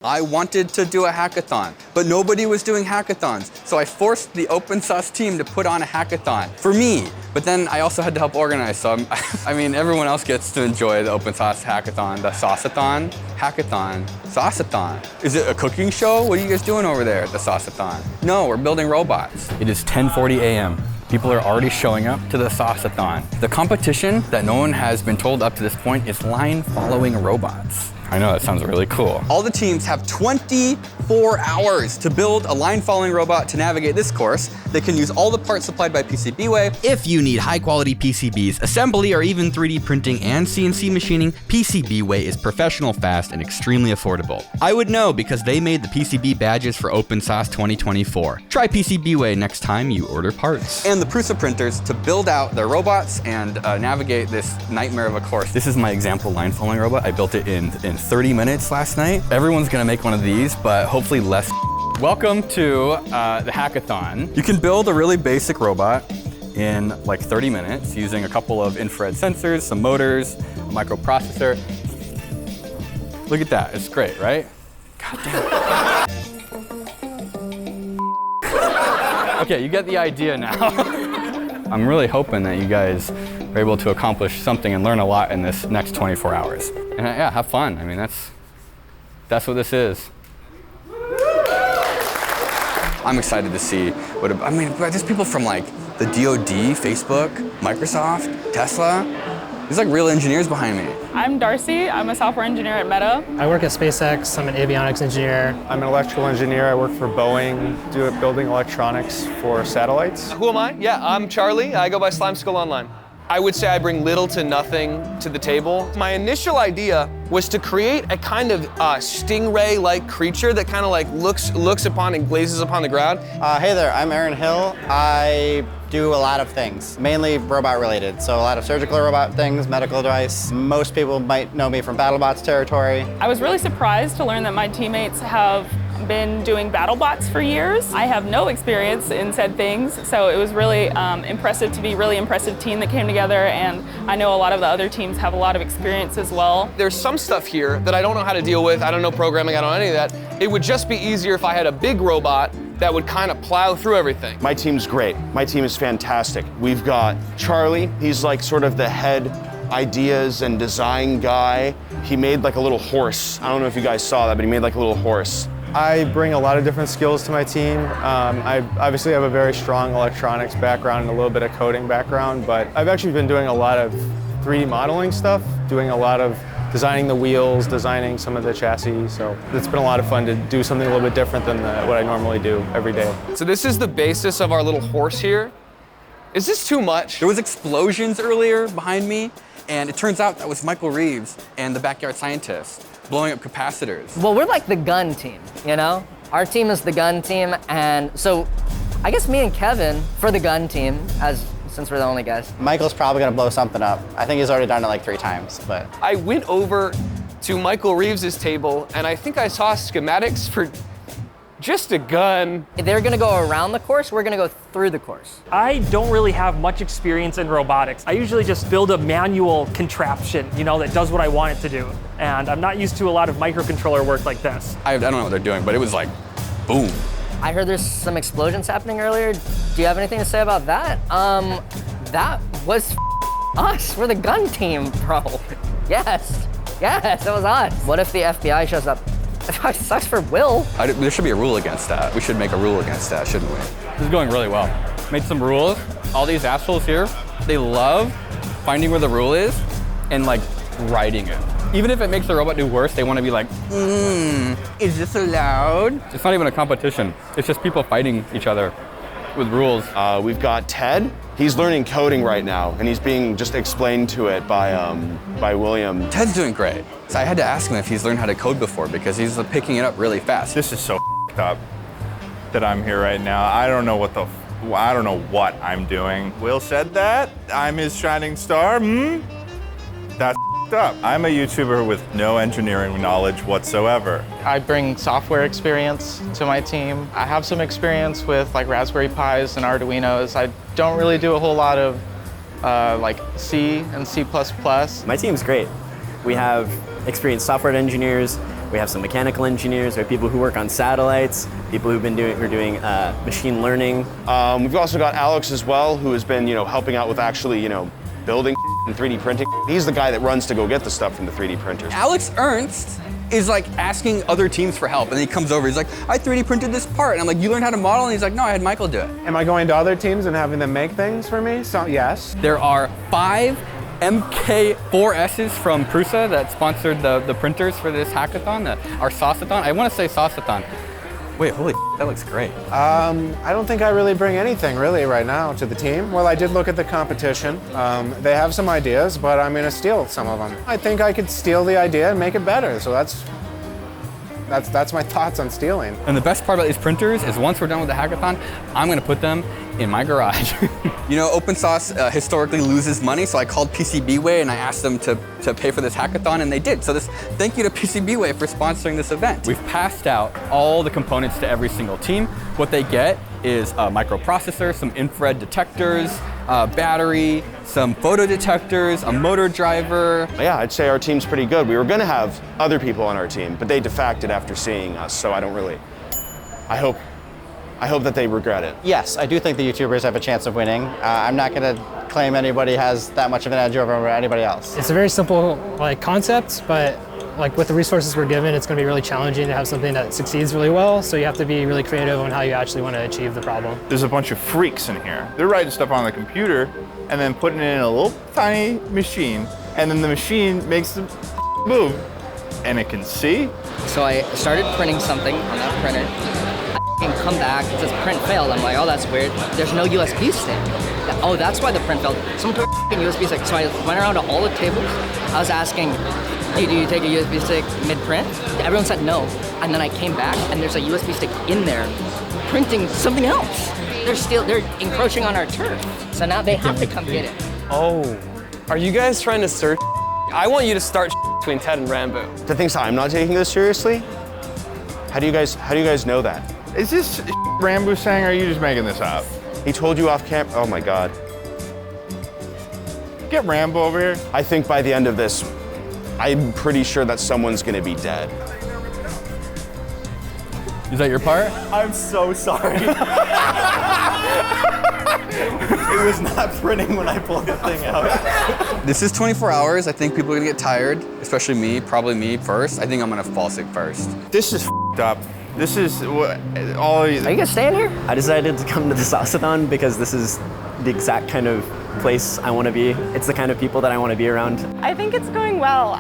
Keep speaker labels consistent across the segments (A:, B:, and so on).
A: I wanted to do a hackathon, but nobody was doing hackathons. So I forced the open source team to put on a hackathon for me. But then I also had to help organize. So I mean, everyone else gets to enjoy the open source hackathon, the sauceathon, hackathon, sauceathon. Is it a cooking show? What are you guys doing over there at the sauceathon? No, we're building robots. It is 10:40 a.m. People are already showing up to the sauceathon. The competition that no one has been told up to this point is line following robots. I know, that sounds really cool. All the teams have 24 hours to build a line-following robot to navigate this course. They can use all the parts supplied by PCBWay. If you need high-quality PCBs, assembly, or even 3D printing and CNC machining, PCBWay is professional, fast, and extremely affordable. I would know because they made the PCB badges for OpenSauce 2024. Try PCBWay next time you order parts. And the Prusa printers to build out their robots and navigate this nightmare of a course. This is my example line-following robot. I built it in 30 minutes last night. Everyone's gonna make one of these, but hopefully less. Welcome to the hackathon. You can build a really basic robot in like 30 minutes using a couple of infrared sensors, some motors, a microprocessor. Look at that, it's great, right? God damn it. Okay, you get the idea now. I'm really hoping that you guys are able to accomplish something and learn a lot in this next 24 hours. And yeah, have fun. I mean, that's what this is. I'm excited to see I mean, there's people from like the DoD, Facebook, Microsoft, Tesla. There's like real engineers behind me.
B: I'm Darcy. I'm a software engineer at Meta.
C: I work at SpaceX. I'm an avionics engineer.
D: I'm an electrical engineer. I work for Boeing, building electronics for satellites.
E: Who am I? Yeah, I'm Charlie. I go by Slimeskull Online. I would say I bring little to nothing to the table. My initial idea was to create a kind of stingray-like creature that kind of like looks upon and glazes upon the ground.
F: Hey there, I'm Aaron Hill. I do a lot of things, mainly robot related. So a lot of surgical robot things, medical device. Most people might know me from BattleBots territory.
B: I was really surprised to learn that my teammates have been doing BattleBots for years. I have no experience in said things, so it was really impressive to be a really impressive team that came together, and I know a lot of the other teams have a lot of experience as well.
E: There's some stuff here that I don't know how to deal with. I don't know programming, I don't know any of that. It would just be easier if I had a big robot that would kind of plow through everything.
G: My team's great. My team is fantastic. We've got Charlie. He's like sort of the head ideas and design guy. He made like a little horse. I don't know if you guys saw that, but he made like a little horse.
D: I bring a lot of different skills to my team. I obviously have a very strong electronics background and a little bit of coding background, but I've actually been doing a lot of 3D modeling stuff, doing a lot of designing the wheels, designing some of the chassis. So it's been a lot of fun to do something a little bit different than what I normally do every day.
E: So this is the basis of our little horse here. Is this too much?
A: There was explosions earlier behind me, and it turns out that was Michael Reeves and the Backyard Scientists blowing up capacitors.
H: Well, we're like the gun team, you know? Our team is the gun team, and so I guess me and Kevin for the gun team, since we're the only guys.
F: Michael's probably gonna blow something up. I think he's already done it like 3 times, but.
E: I went over to Michael Reeves's table, and I think I saw schematics for just a gun.
H: They're gonna go around the course, we're gonna go through the course.
C: I don't really have much experience in robotics. I usually just build a manual contraption, that does what I want it to do. And I'm not used to a lot of microcontroller work like this.
A: I don't know what they're doing, but it was like, boom.
H: I heard there's some explosions happening earlier. Do you have anything to say about that? That was us. We're the gun team, bro. Yes, that was us. What if the FBI shows up? It sucks for Will.
A: There should be a rule against that. We should make a rule against that, shouldn't we? This is going really well. Made some rules. All these assholes here, they love finding where the rule is and like writing it. Even if it makes the robot do worse, they want to be like, is this allowed? It's not even a competition. It's just people fighting each other with rules.
G: We've got Ted. He's learning coding right now, and he's being just explained to it by William.
A: Ted's doing great. So I had to ask him if he's learned how to code before because he's picking it up really fast.
I: This is so up that I'm here right now. I don't know what I'm doing. Will said that. I'm his shining star. That's up. I'm a YouTuber with no engineering knowledge whatsoever.
J: I bring software experience to my team. I have some experience with like Raspberry Pis and Arduinos. I don't really do a whole lot of like C and C++.
K: My team's great. We have experienced software engineers, We have some mechanical engineers, we have people who work on satellites, people who are doing machine learning.
G: We've also got Alex as well, who has been, helping out with actually, building and 3D printing. He's the guy that runs to go get the stuff from the 3D printers.
A: Alex Ernst is like asking other teams for help, and then he comes over, he's like, I 3D printed this part. And I'm like, you learned how to model? And he's like, no, I had Michael do it.
L: Am I going to other teams and having them make things for me? So, yes.
A: There are 5 MK4Ss from Prusa that sponsored the printers for this hackathon, our Sauce-a-thon. I want to say Sauce-a-thon. Wait, holy, that looks great.
L: I don't think I really bring anything really right now to the team. Well, I did look at the competition. They have some ideas, but I'm going to steal some of them. I think I could steal the idea and make it better. So that's my thoughts on stealing.
A: And the best part about these printers is once we're done with the hackathon, I'm going to put them in my garage. OpenSauce historically loses money, so I called PCBWay and I asked them to pay for this hackathon, and they did. So thank you to PCBWay for sponsoring this event. We've passed out all the components to every single team. What they get is a microprocessor, some infrared detectors, battery, some photo detectors, a motor driver.
G: Yeah, I'd say our team's pretty good. We were gonna have other people on our team, but they defected after seeing us, so I hope that they regret it.
F: Yes, I do think the YouTubers have a chance of winning. I'm not going to claim anybody has that much of an edge over anybody else.
M: It's a very simple concept, but with the resources we're given, it's going to be really challenging to have something that succeeds really well. So you have to be really creative on how you actually want to achieve the problem.
I: There's a bunch of freaks in here. They're writing stuff on the computer and then putting it in a little tiny machine, and then the machine makes the move, and it can see.
H: So I started printing something on that printer. And come back, it says print failed. I'm like, oh, that's weird. There's no USB stick. Oh, that's why the print failed. Someone took a USB stick. So I went around to all the tables. I was asking, hey, do you take a USB stick mid-print? Everyone said no. And then I came back, and there's a USB stick in there printing something else. They're encroaching on our turf. So now they have to come get it.
E: Oh, are you guys trying to search? I want you to start between Ted and Rambo.
G: The thing's I'm not taking this seriously? How do you guys know that?
I: Is this Rambo saying, or are you just making this up?
G: He told you off camp. Oh my God.
I: Get Rambo over here.
G: I think by the end of this, I'm pretty sure that someone's gonna be dead.
A: Is that your part?
K: I'm so sorry. It was not printing when I pulled the thing out.
A: This is 24 hours. I think people are gonna get tired, especially me, probably me first. I think I'm gonna fall sick first.
I: This is up. This is what all of you.
H: Are you guys staying here?
K: I decided to come to the Sauce-a-thon because this is the exact kind of place I want to be. It's the kind of people that I want to be around.
N: I think it's going well.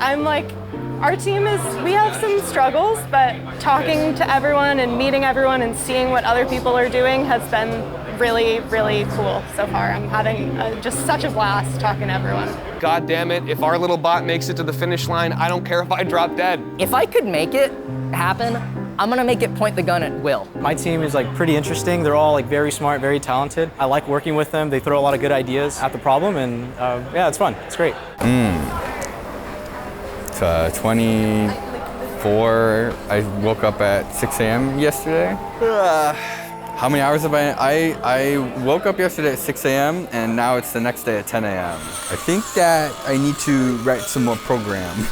N: Our team we have some struggles, but talking to everyone and meeting everyone and seeing what other people are doing has been really, really cool so far. I'm having just such a blast talking to everyone.
E: God damn it, if our little bot makes it to the finish line, I don't care if I drop dead.
H: If I could make it happen, I'm gonna make it point the gun at will.
O: My team is pretty interesting. They're all very smart, very talented. I like working with them. They throw a lot of good ideas at the problem, and yeah, it's fun. It's great.
A: It's 24. I woke up at 6 a.m. yesterday. How many hours have I woke up yesterday at 6 a.m. and now it's the next day at 10 a.m. I think that I need to write some more program.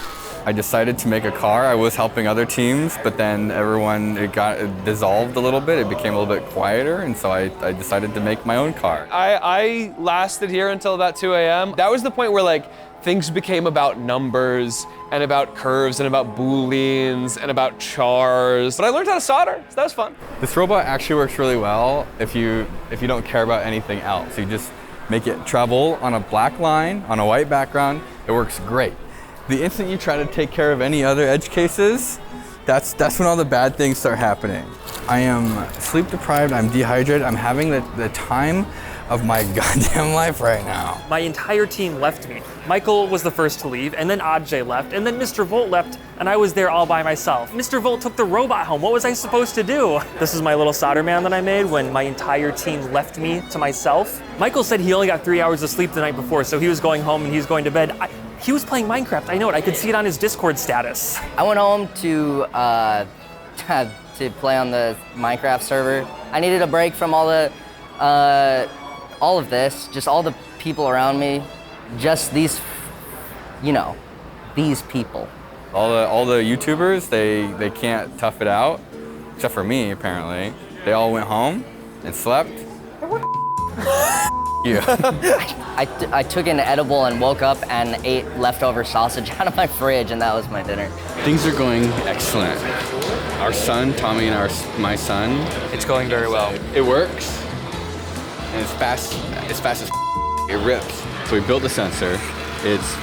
A: I decided to make a car. I was helping other teams, but then it got dissolved a little bit. It became a little bit quieter, and so I decided to make my own car.
E: I lasted here until about 2 a.m. That was the point where things became about numbers and about curves and about booleans and about chars. But I learned how to solder, so that was fun.
A: This robot actually works really well if you don't care about anything else. You just make it travel on a black line, on a white background. It works great. The instant you try to take care of any other edge cases, that's when all the bad things start happening. I am sleep deprived, I'm dehydrated, I'm having the time of my goddamn life right now.
C: My entire team left me. Michael was the first to leave, and then Ajay left, and then Mr. Volt left, and I was there all by myself. Mr. Volt took the robot home. What was I supposed to do? This is my little solder man that I made when my entire team left me to myself. Michael said he only got 3 hours of sleep the night before, so he was going home and he was going to bed. He was playing Minecraft, I know it. I could see it on his Discord status.
H: I went home to play on the Minecraft server. I needed a break from all of this, just all the people around me, just these people.
A: All the YouTubers, they can't tough it out, except for me apparently. They all went home and slept. You.
H: I took an edible and woke up and ate leftover sausage out of my fridge, and that was my dinner.
A: Things are going excellent. Our son, Tommy, and my son.
C: It's going very well.
A: It works, and it's fast as it rips. So we built the sensor. It's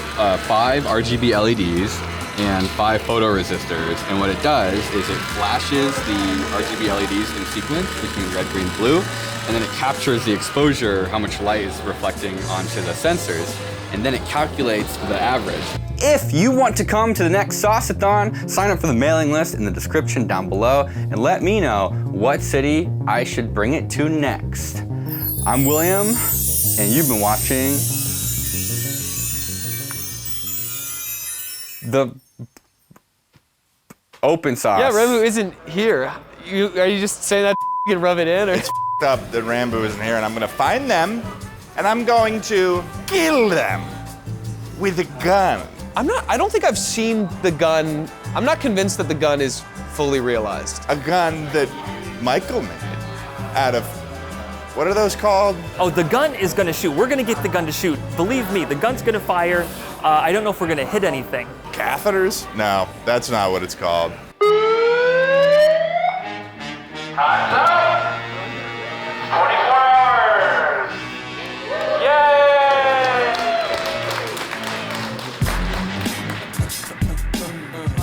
A: 5 RGB LEDs and 5 photoresistors. And what it does is it flashes the RGB LEDs in sequence between red, green, blue, and then it captures the exposure, how much light is reflecting onto the sensors, and then it calculates the average. If you want to come to the next Sauce-a-thon, sign up for the mailing list in the description down below and let me know what city I should bring it to next. I'm William, and you've been watching the Open Sauce.
E: Yeah, Rambo isn't here. Are you just saying that and rub it in? Or?
I: It's up that Rambo isn't here, and I'm gonna find them, and I'm going to kill them with a gun.
E: I don't think I've seen the gun. I'm not convinced that the gun is fully realized.
I: A gun that Michael made out of, what are those called?
C: Oh, the gun is gonna shoot. We're gonna get the gun to shoot. Believe me, the gun's gonna fire. I don't know if we're gonna hit anything.
I: Catheters? No, that's not what it's called.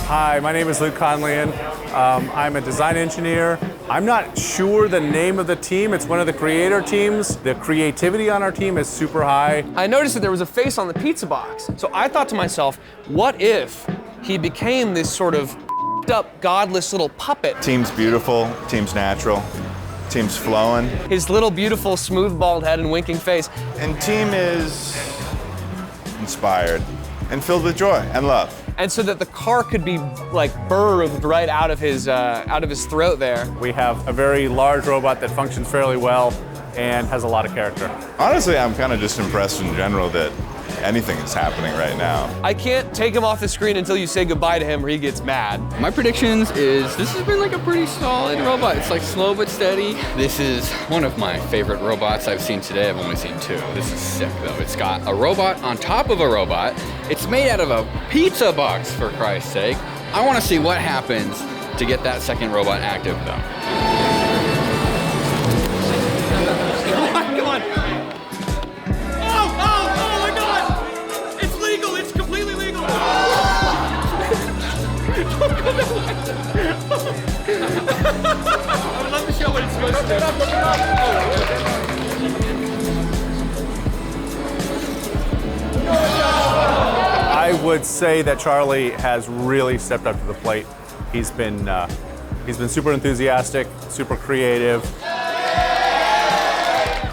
P: Hi, my name is Luke Conlian. I'm a design engineer. I'm not sure the name of the team. It's one of the creator teams. The creativity on our team is super high.
E: I noticed that there was a face on the pizza box. So I thought to myself, what if he became this sort of up, godless little puppet?
I: Team's beautiful, team's natural, team's flowing.
E: His little beautiful smooth bald head and winking face.
I: And team is inspired and filled with joy and love.
E: And so that the car could be like birthed right out of his throat there.
P: We have a very large robot that functions fairly well and has a lot of character.
I: Honestly, I'm kind of just impressed in general that anything is happening right now.
E: I can't take him off the screen until you say goodbye to him or he gets mad.
A: My predictions is this has been like a pretty solid robot. It's like slow but steady. This is one of my favorite robots I've seen today. I've only seen 2. This is sick though. It's got a robot on top of a robot. It's made out of a pizza box, for Christ's sake. I want to see what happens to get that second robot active though.
E: I would love to show what it's supposed to
P: I would say that Charlie has really stepped up to the plate. He's been super enthusiastic, super creative,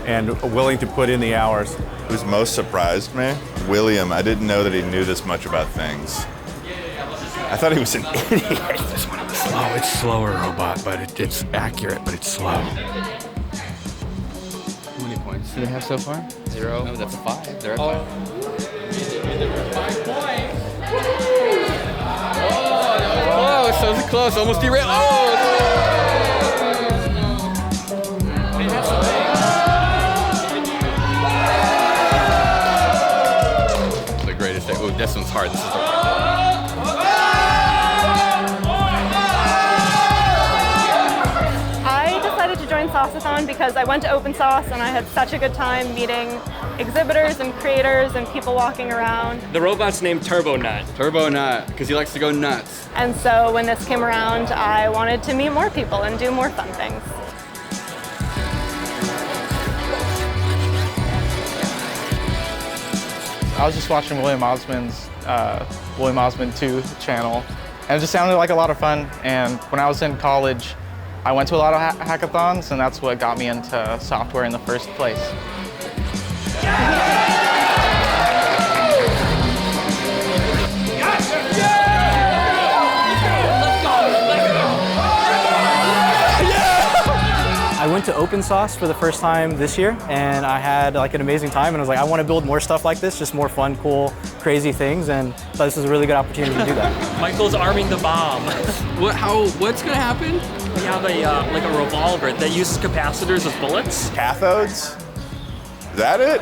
P: and willing to put in the hours.
I: Who's most surprised me? William. I didn't know that he knew this much about things. I thought he was an idiot.
A: This one was slow. It's slower robot, but it's accurate, but it's slow. How many points do they have so far? 0. No, that's a 5. They're at 5. 5 points. Oh, so close. Almost derailed. The greatest day. Oh, this one's hard. This is the
N: Sauce-a-thon because I went to Open Sauce and I had such a good time meeting exhibitors and creators and people walking around.
C: The robot's named Turbo Nut.
A: Turbo Nut, because he likes to go nuts.
N: And so when this came around, I wanted to meet more people and do more fun things.
J: I was just watching William Osmond's William Osmond 2 channel, and it just sounded like a lot of fun. And when I was in college, I went to a lot of hackathons, and that's what got me into software in the first place.
O: I went to Open Sauce for the first time this year, and I had like an amazing time, and I was like, I want to build more stuff like this, just more fun, cool crazy things, and so this is a really good opportunity to do that.
C: Michael's arming the bomb.
A: What's gonna happen?
C: We have a like a revolver that uses capacitors as bullets.
I: Cathodes? Is that it?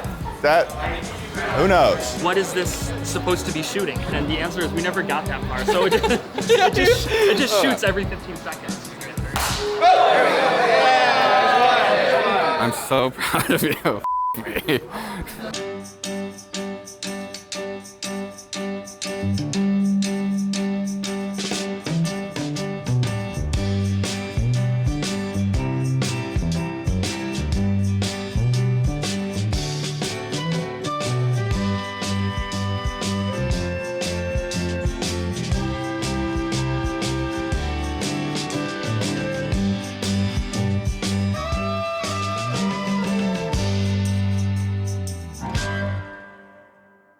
I: Who knows?
C: What is this supposed to be shooting? And the answer is we never got that far. So it just shoots every 15 seconds.
A: I'm so proud of you. Me.